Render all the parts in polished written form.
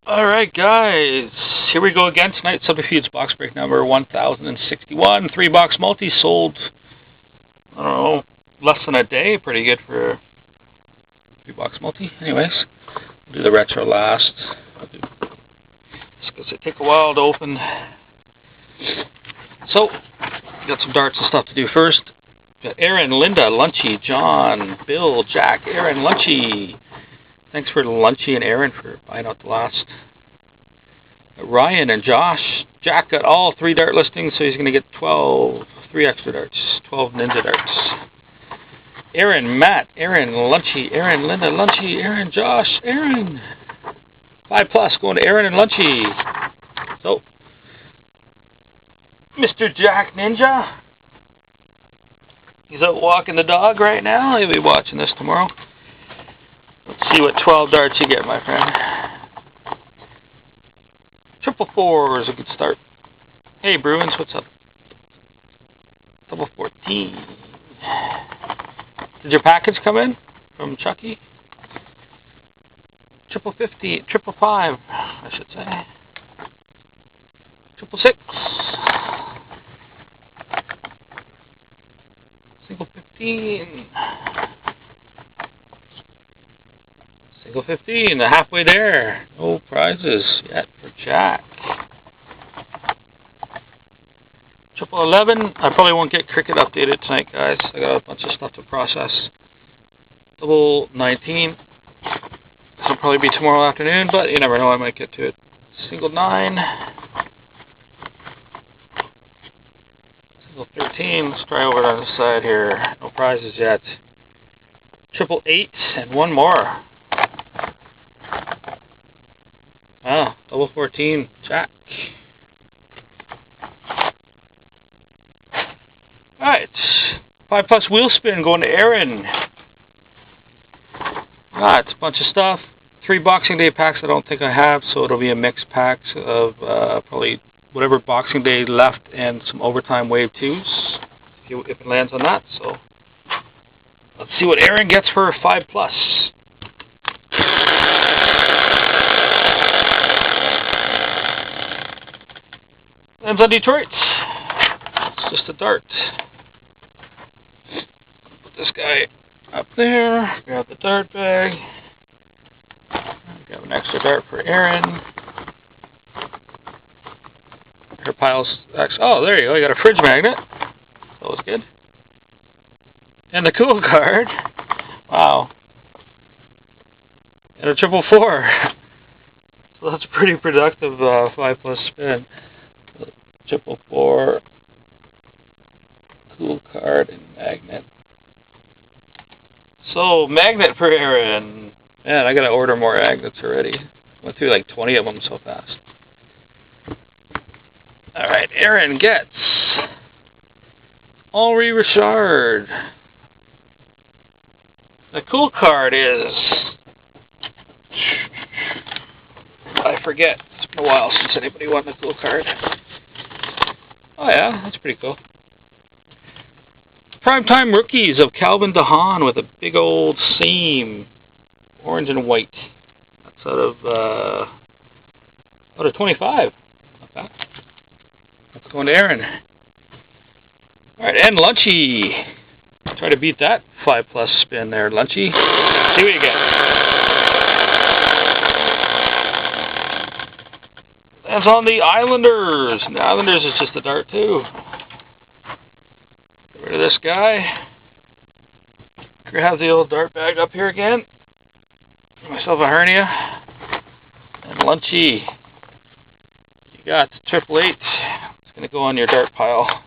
Alright guys, here we go again tonight. Subterfuge box break number 1061. 3-box multi sold, I don't know, less than a day. Pretty good for a 3-box multi. Anyways, we'll do the retro last. Just because it take a while to open. So, got some darts and stuff to do first. Got Aaron, Linda, Lunchy, John, Bill, Jack, Aaron, Lunchy. Thanks for Lunchy and Aaron for buying out the last. Ryan and Josh. Jack got all 3 dart listings, so he's going to get 3 extra darts. 12 ninja darts. Aaron, Matt, Aaron, Lunchy, Aaron, Linda, Lunchy, Aaron, Josh, Aaron. 5+ going to Aaron and Lunchy. So, Mr. Jack Ninja. He's out walking the dog right now. He'll be watching this tomorrow. Let's see what 12 darts you get, my friend. 444 is a good start. Hey, Bruins, what's up? 14. Did your package come in from Chucky? 50, 555, I should say. 666. Single 15. Single 15, halfway there. No prizes yet for Jack. 11. I probably won't get cricket updated tonight, guys. I got a bunch of stuff to process. 19. This will probably be tomorrow afternoon, but you never know, I might get to it. Single 9. Single 13. Let's try over on the side here. No prizes yet. 888 and one more. Oh, 14, Jack. Alright, 5+ wheel spin going to Aaron. It's a bunch of stuff. 3 Boxing Day packs I don't think I have, so it'll be a mixed pack of probably whatever Boxing Day left and some overtime wave 2s, if it lands on that. So let's see what Aaron gets for 5+. Lands on Detroit. It's just a dart. Put this guy up there. Grab the dart bag. Grab an extra dart for Aaron. Her piles. Oh, there you go. You got a fridge magnet. That was good. And the cool card. Wow. And a 444. So that's a pretty productive 5+ spin. 444, cool card, and magnet. So, magnet for Aaron. Man, I gotta order more magnets already. Went through like 20 of them so fast. Alright, Aaron gets Henri Richard. The cool card is... I forget. It's been a while since anybody won the cool card. Oh yeah, that's pretty cool. Primetime Rookies of Calvin DeHaan with a big old seam. Orange and white. That's out of 25. Not bad. That's going to Aaron. Alright, and Lunchy. Try to beat that 5+ spin there, Lunchy. See what you get. That's on the Islanders. And the Islanders is just a dart too. Get rid of this guy. Grab the old dart bag up here again. Get myself a hernia. And Lunchy. You got 888. It's going to go on your dart pile.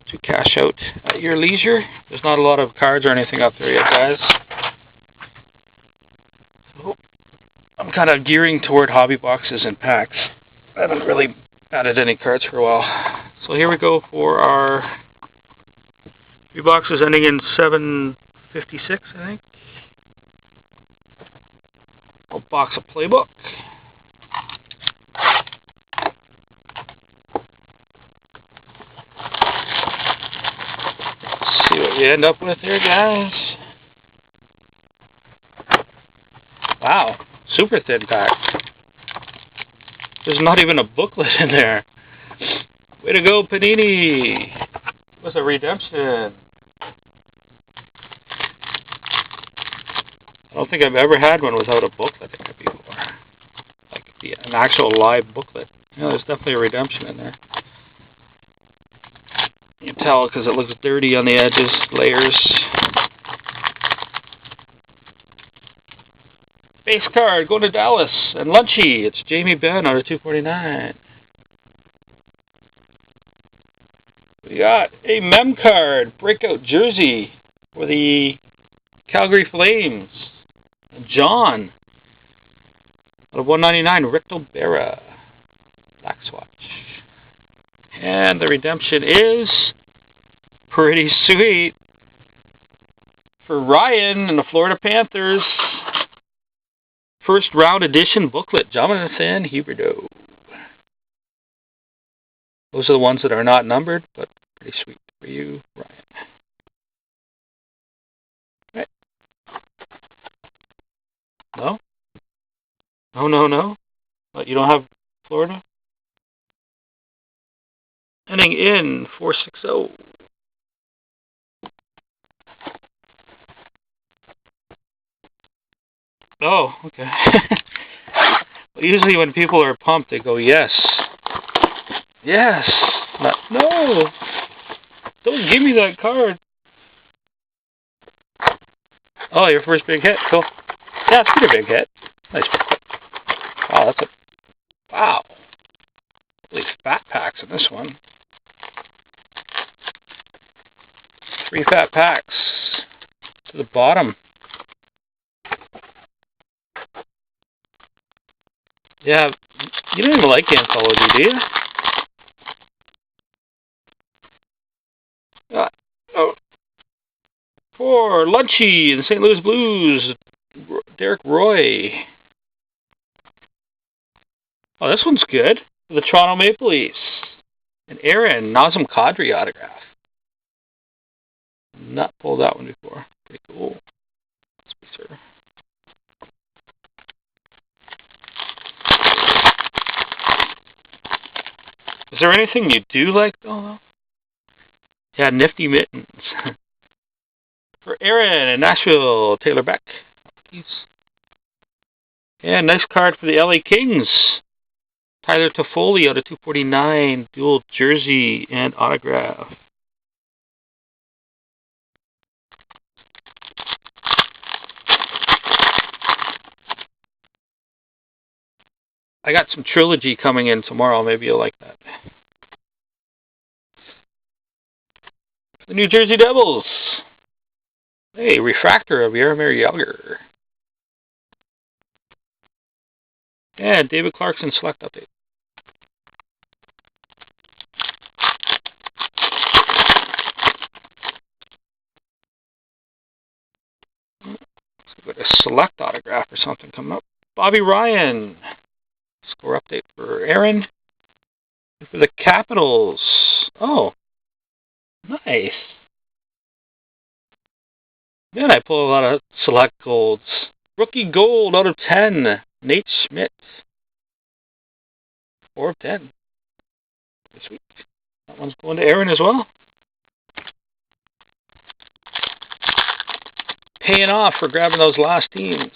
To cash out at your leisure. There's not a lot of cards or anything up there yet, guys. I'm kind of gearing toward hobby boxes and packs. I haven't really added any cards for a while. So here we go for our 3 boxes ending in 756, I think. A box of Playbook. Let's see what you end up with here, guys. Wow, super thin pack. There's not even a booklet in there. Way to go, Panini! With a redemption. I don't think I've ever had one without a booklet in it before. Like an actual live booklet. Yeah, there's definitely a redemption in there. You can tell because it looks dirty on the edges, layers. Base card going to Dallas and Lunchy. It's Jamie Benn out of 249. We got a mem card breakout jersey for the Calgary Flames. John out of 199. Ricto Berra. Black Swatch. And the redemption is pretty sweet for Ryan and the Florida Panthers. First round edition booklet, Jonathan Huberdeau. Those are the ones that are not numbered, but pretty sweet for you, Ryan. Right. No? No. What, you don't have Florida? Ending in 460. Oh, okay. Well, usually when people are pumped, they go, yes. Yes. Not, no. Don't give me that card. Oh, your first big hit. Cool. Yeah, it's pretty big hit. Nice. Wow, that's a... Wow. Holy fat packs in this one. 3 fat packs. To the bottom. Yeah, you don't even like Anthology, do you? Oh. For Lunchy and the St. Louis Blues, Derek Roy. Oh, this one's good. For the Toronto Maple Leafs. And Aaron, Nazem Kadri autograph. Not pulled that one before. Pretty cool. Let's be sure. Is there anything you do like, though? Yeah, nifty mittens. For Aaron in Nashville, Taylor Beck. Yeah, nice card for the LA Kings. Tyler Toffoli out of 249. Dual jersey and autograph. I got some Trilogy coming in tomorrow. Maybe you'll like that. The New Jersey Devils. Hey, refractor of Jaromir Jagr. And David Clarkson select update. Got a select autograph or something coming up. Bobby Ryan. Score update for Aaron. And for the Capitals. Oh, nice. Man, I pull a lot of select golds. Rookie gold out of 10. Nate Schmidt. 4 of 10. Pretty sweet. That one's going to Aaron as well. Paying off for grabbing those last teams.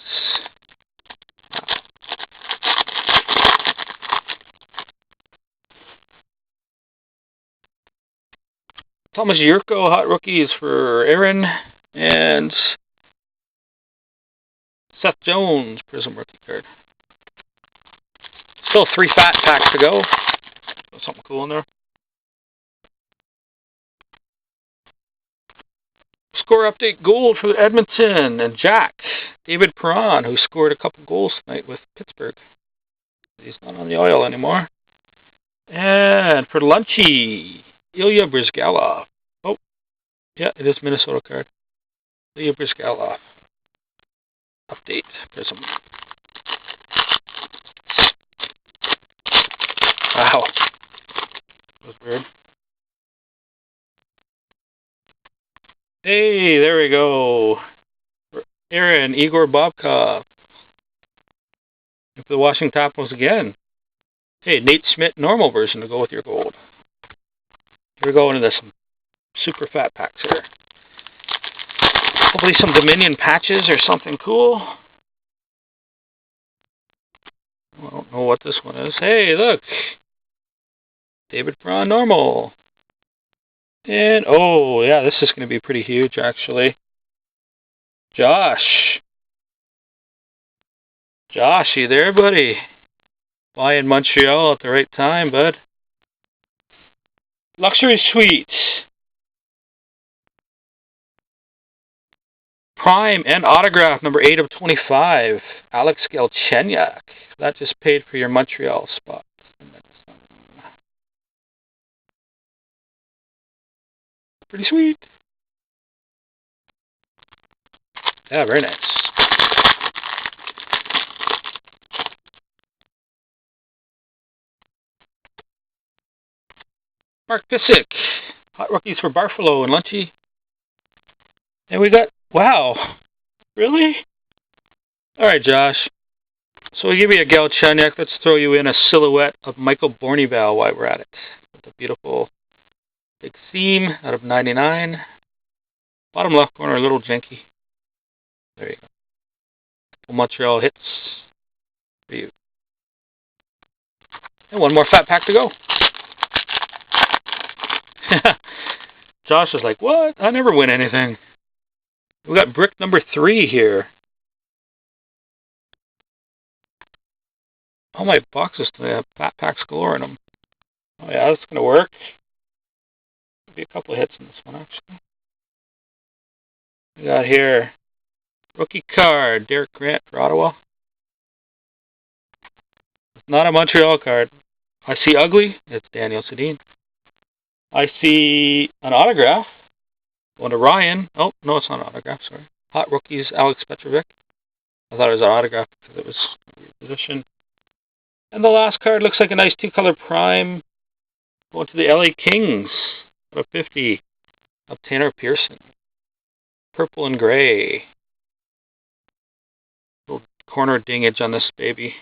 Thomas Yurko, hot rookies for Aaron. And Seth Jones, Prism rookie card. Still 3 fat packs to go. Something cool in there. Score update gold for Edmonton and Jack. David Perron, who scored a couple goals tonight with Pittsburgh. He's not on the oil anymore. And for Lunchy, Ilya Brizgalov. Oh, yeah, it is Minnesota card. Ilya Brizgalov. Update. Prism. Wow. That was weird. Hey, there we go. Aaron, Igor Bobkov. If the Washington Capitals again. Hey, Nate Schmidt normal version to go with your gold. Here we go into this super fat packs here. Hopefully some Dominion patches or something cool. I don't know what this one is. Hey, look! David Braun normal. And, oh, yeah, this is going to be pretty huge, actually. Josh. Josh, you there, buddy? Buying Montreal at the right time, bud. Luxury Suites. Prime and autograph, number 8 of 25. Alex Galchenyuk. That just paid for your Montreal spot. Pretty sweet. Yeah, very nice. Mark Pysyk. Hot rookies for Barfalo and Lunchy. And we got, wow. Really? Alright, Josh. So we give you a Galchenyuk. Let's throw you in a silhouette of Michael Bournival while we're at it. With a beautiful big seam out of 99. Bottom left corner, a little janky. There you go. Couple Montreal hits for you. And one more fat pack to go. Josh is like, what? I never win anything. We got brick number 3 here. All my boxes today have fat packs galore in them. Oh yeah, that's going to work. There'll be a couple of hits in this one, actually. We got here rookie card, Derek Grant for Ottawa. It's not a Montreal card. I see ugly. It's Daniel Sedin. I see an autograph. Going to Ryan. Oh, no, it's not an autograph, sorry. Hot rookies, Alex Petrovic. I thought it was an autograph because it was a weird position. And the last card looks like a nice 2-color prime. Going to the LA Kings. Out of 50 of Tanner Pearson. Purple and gray. Little corner dingage on this baby.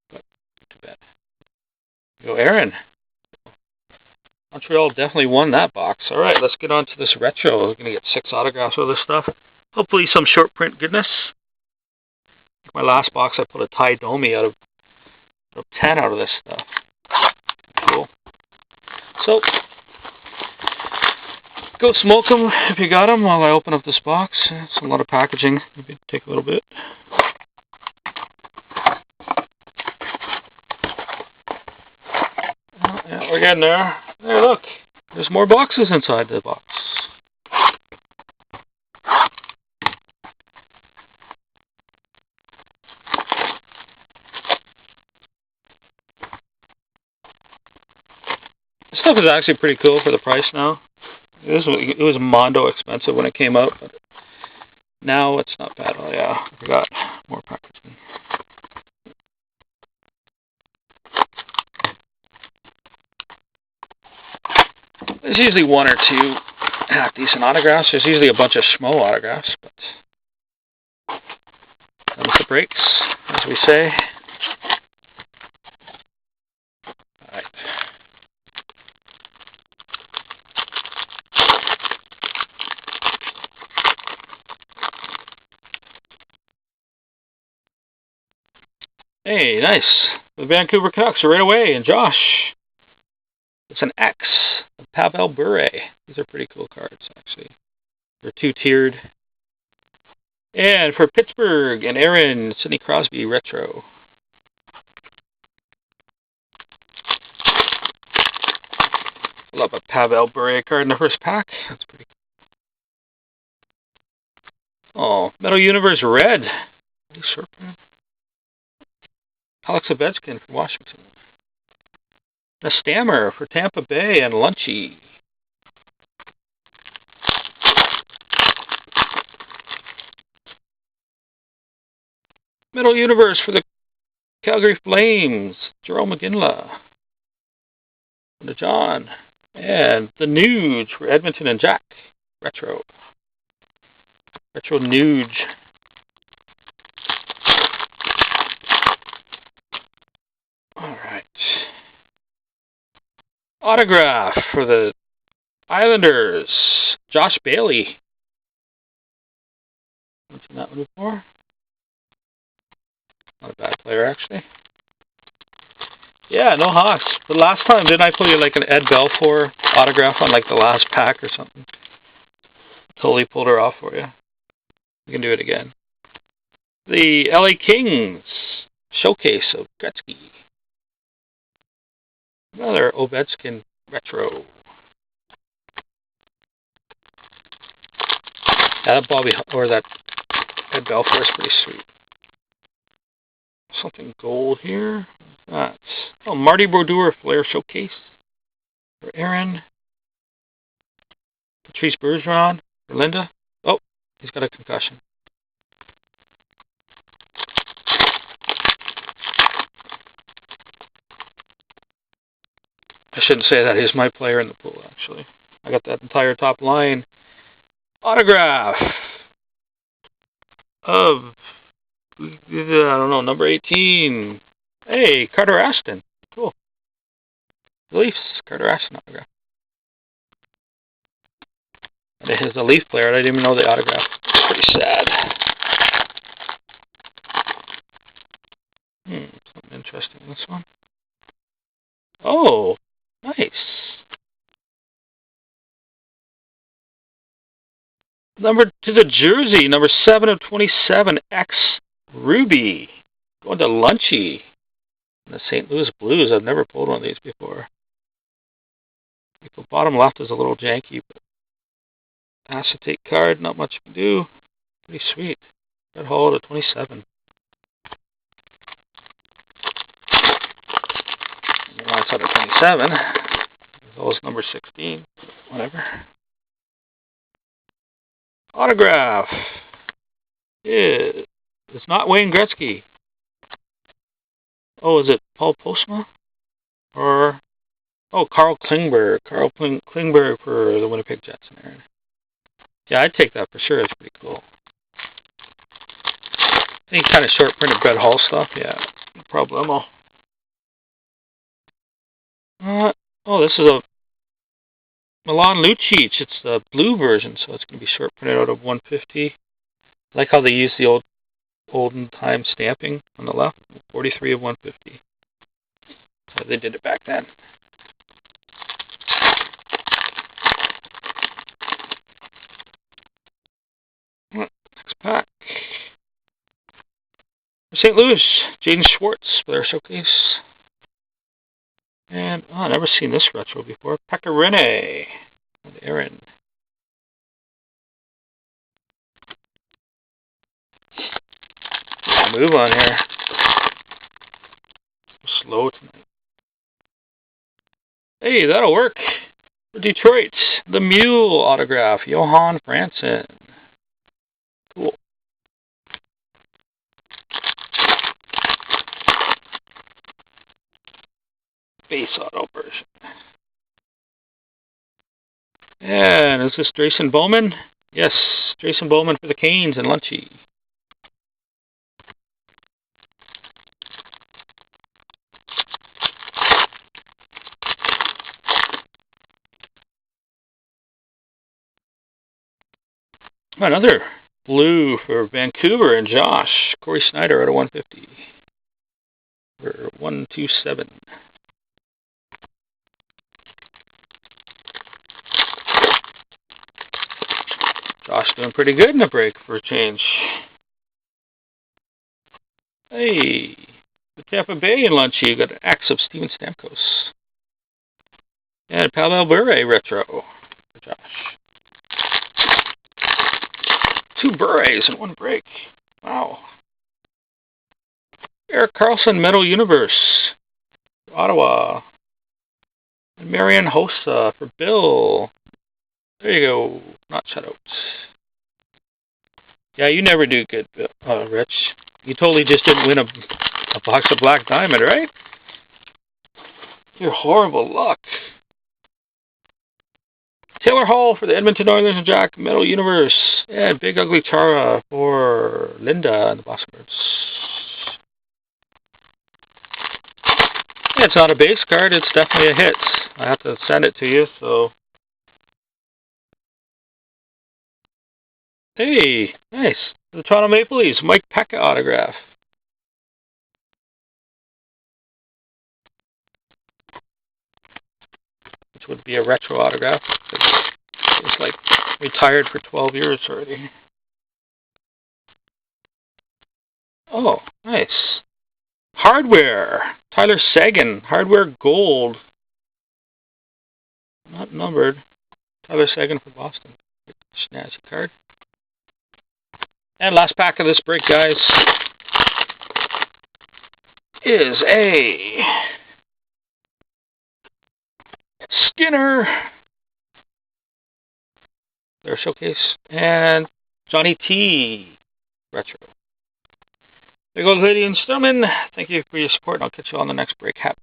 But too bad. Go Aaron. Montreal definitely won that box. Alright, let's get on to this retro. We're going to get 6 autographs of this stuff. Hopefully some short print goodness. My last box I put a Ty Domi out of 10 out of this stuff. Cool. So, go smoke them if you got them while I open up this box. It's a lot of packaging. Maybe take a little bit. Oh, yeah, we're getting there. There, look. There's more boxes inside the box. This stuff is actually pretty cool for the price now. It was mondo expensive when it came out, but now it's not bad. Oh yeah, I forgot more packaging. There's usually 1 or 2 half-decent autographs. There's usually a bunch of schmo autographs, but that was the breaks, as we say. Alright. Hey, nice. The Vancouver Canucks are right away, and Josh. It's an X of Pavel Bure. These are pretty cool cards, actually. They're 2-tiered. And for Pittsburgh and Aaron, Sidney Crosby retro. Love a Pavel Bure card in the first pack. That's pretty cool. Oh, Metal Universe red. Really short print. Alex Ovechkin for Washington. A Stammer for Tampa Bay and Lunchy. Metal Universe for the Calgary Flames. Jerome McGinley. And John. And the Nuge for Edmonton and Jack. Retro. Retro Nuge. Autograph for the Islanders, Josh Bailey. I've seen that one before. Not a bad player, actually. Yeah, no Hawks. The last time, didn't I put you like an Ed Belfour autograph on like the last pack or something? Totally pulled her off for you. We can do it again. The LA Kings showcase of Gretzky. Another Ovechkin retro. Yeah, that Bobby or that Ed Belfour is pretty sweet. Something gold here. That's Marty Brodeur Flair showcase for Aaron. Patrice Bergeron for Linda. Oh, he's got a concussion. I shouldn't say that. He's my player in the pool, actually. I got that entire top line. Autograph of, I don't know, number 18. Hey, Carter Ashton. Cool. Leafs, Carter Ashton autograph. And he's a Leaf player. I didn't even know the autograph. It's pretty sad. Something interesting in this one. Oh, nice. Number to the jersey, number 7 of 27, X Ruby. Going to Lunchy. The St. Louis Blues. I've never pulled one of these before. The bottom left is a little janky, but acetate card, not much you can do. Pretty sweet. Red Hall to 27. It's out of 27. As well as number 16. Whatever. Autograph is it's not Wayne Gretzky. Oh, is it Paul Postma? Or Carl Klingberg. Carl Klingberg for the Winnipeg Jets. Yeah, I'd take that for sure. It's pretty cool. Any kind of short printed Brett Hall stuff, yeah, no problemo. This is a Milan Lucic. It's the blue version, so it's going to be short printed out of 150. I like how they use the olden time stamping on the left. 43 of 150. So they did it back then. Next pack. St. Louis, Jaden Schwartz for their showcase. And I've never seen this retro before. Pecorine with Aaron. Move on here. Slow tonight. Hey, that'll work. For Detroit, the Mule autograph, Johan Franzen. Cool. Base auto version. And is this Drayson Bowman? Yes, Drayson Bowman for the Canes and Lunchy. Another blue for Vancouver and Josh. Corey Snyder out of 150. For 127. Josh doing pretty good in the break for a change. Hey, the Tampa Bay and Lunchy. You got an X of Steven Stamkos. And Pavel Bure retro for Josh. 2 Bures in 1 break. Wow. Erik Karlsson Metal Universe for Ottawa. And Marian Hossa for Bill. There you go. Not shutouts. Yeah, you never do good, Rich. You totally just didn't win a box of Black Diamond, right? You're horrible luck. Taylor Hall for the Edmonton Oilers and Jack Metal Universe. And Big Ugly Chara for Linda and the Bossbirds. Yeah, it's not a base card. It's definitely a hit. I have to send it to you, so. Hey, nice. The Toronto Maple Leafs, Mike Pekka autograph. Which would be a retro autograph. It's like retired for 12 years already. Oh, nice. Hardware. Tyler Seguin. Hardware gold. Not numbered. Tyler Seguin for Boston. Snazzy card. And last pack of this break, guys, is a Skinner. Their showcase. And Johnny T. Retro. There goes ladies and gentlemen. Thank you for your support, and I'll catch you on the next break.